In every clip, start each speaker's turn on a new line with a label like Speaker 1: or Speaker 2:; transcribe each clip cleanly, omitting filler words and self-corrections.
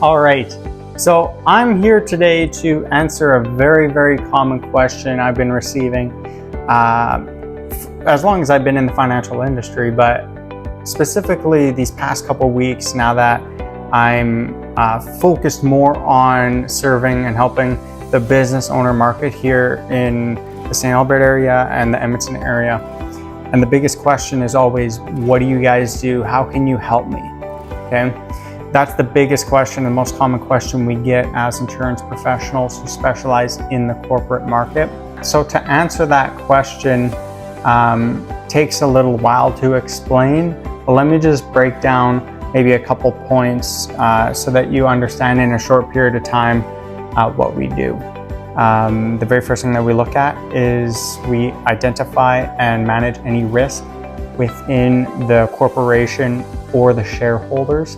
Speaker 1: All right, so I'm here today to answer a very, very common question I've been receiving as long as I've been in the financial industry, but specifically these past couple weeks now that I'm focused more on serving and helping the business owner market here in the St. Albert area and the Edmonton area. And the biggest question is always, what do you guys do? How can you help me? Okay, that's the biggest question, the most common question we get as insurance professionals who specialize in the corporate market. So to answer that question takes a little while to explain, but let me just break down maybe a couple points so that you understand in a short period of time what we do. The very first thing that we look at is we identify and manage any risk within the corporation or the shareholders.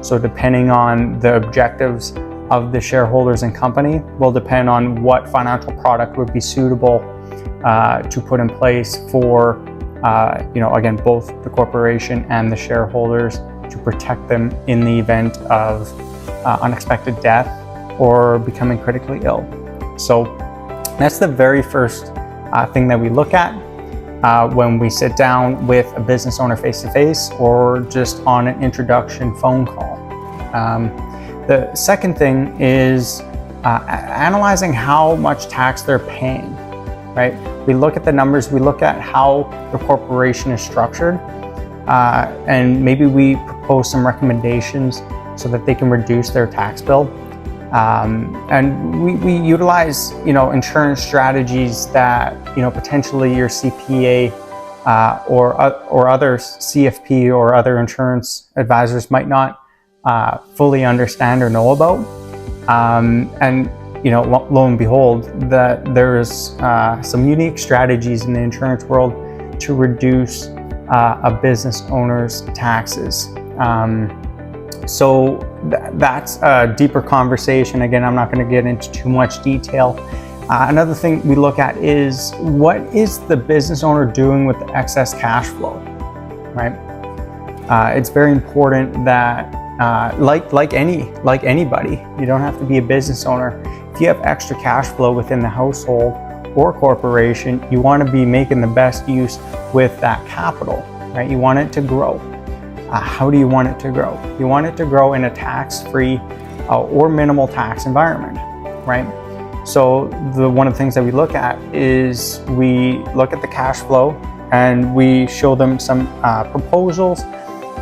Speaker 1: So depending on the objectives of the shareholders and company will depend on what financial product would be suitable to put in place for, again, both the corporation and the shareholders to protect them in the event of unexpected death or becoming critically ill. So that's the very first thing that we look at when we sit down with a business owner face-to-face or just on an introduction phone call. The second thing is analyzing how much tax they're paying, right? We look at the numbers, we look at how the corporation is structured, and maybe we propose some recommendations so that they can reduce their tax bill. And we utilize, insurance strategies that, potentially your CPA or other CFP or other insurance advisors might not fully understand or know about. And lo and behold, that there's some unique strategies in the insurance world to reduce a business owner's taxes. So that's a deeper conversation. Again, I'm not going to get into too much detail. Another thing we look at is, what is the business owner doing with the excess cash flow, right? It's very important that, like anybody, you don't have to be a business owner. If you have extra cash flow within the household or corporation, you want to be making the best use with that capital, right? You want it to grow. How do you want it to grow? You want it to grow in a tax-free or minimal tax environment, right? So one of the things that we look at is we look at the cash flow and we show them some proposals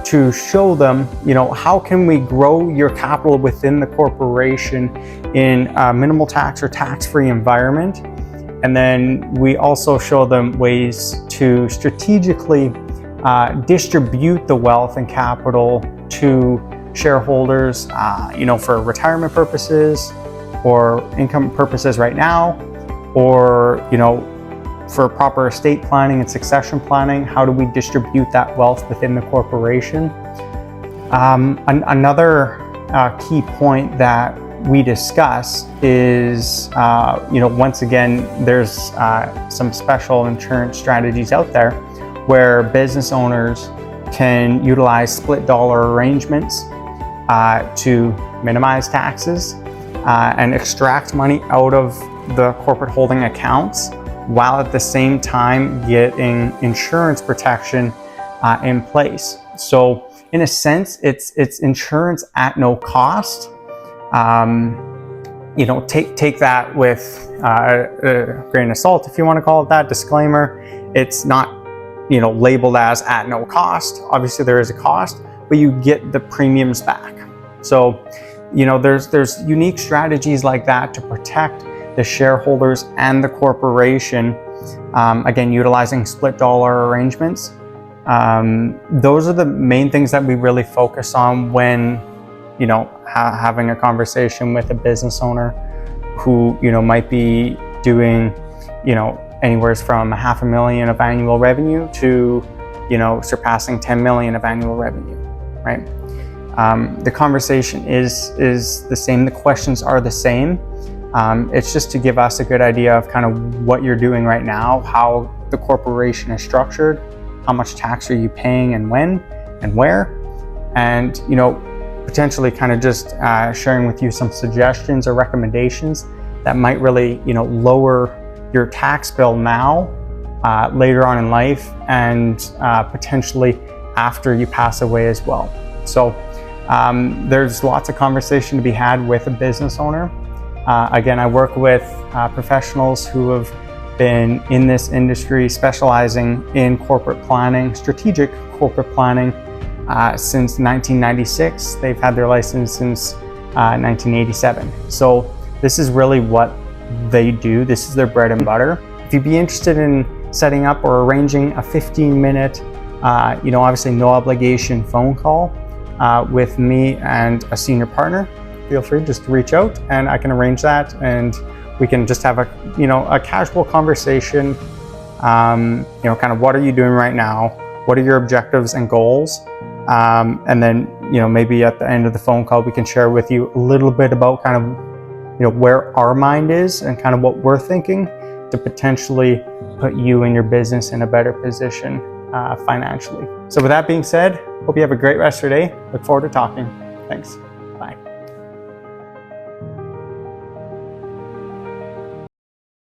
Speaker 1: to show them, how can we grow your capital within the corporation in a minimal tax or tax-free environment? And then we also show them ways to strategically distribute the wealth and capital to shareholders, for retirement purposes or income purposes right now, or, for proper estate planning and succession planning. How do we distribute that wealth within the corporation? Another key point that we discuss is, once again, there's some special insurance strategies out there where business owners can utilize split dollar arrangements to minimize taxes and extract money out of the corporate holding accounts, while at the same time getting insurance protection in place. So in a sense, it's insurance at no cost. Take that with a grain of salt, if you want to call it that. Disclaimer, it's not labeled as at no cost. Obviously there is a cost, but you get the premiums back. So, there's unique strategies like that to protect the shareholders and the corporation. Again, utilizing split dollar arrangements. Those are the main things that we really focus on when, having a conversation with a business owner who, might be doing, anywhere from $500,000 of annual revenue to, surpassing 10 million of annual revenue, right? The conversation is the same. The questions are the same. It's just to give us a good idea of kind of what you're doing right now, how the corporation is structured, how much tax are you paying and when and where. And, potentially kind of just sharing with you some suggestions or recommendations that might really, lower your tax bill now, later on in life, and potentially after you pass away as well. So there's lots of conversation to be had with a business owner. Again, I work with professionals who have been in this industry specializing in corporate planning, strategic corporate planning, since 1996. They've had their license since 1987. So this is really what they do. This is their bread and butter. If you'd be interested in setting up or arranging a 15-minute, obviously no obligation phone call with me and a senior partner, feel free just to reach out and I can arrange that, and we can just have a casual conversation. Kind of what are you doing right now? What are your objectives and goals? And then, maybe at the end of the phone call, we can share with you a little bit about kind of, where our mind is and kind of what we're thinking to potentially put you and your business in a better position financially. So with that being said, hope you have a great rest of your day. Look forward to talking. Thanks. Bye.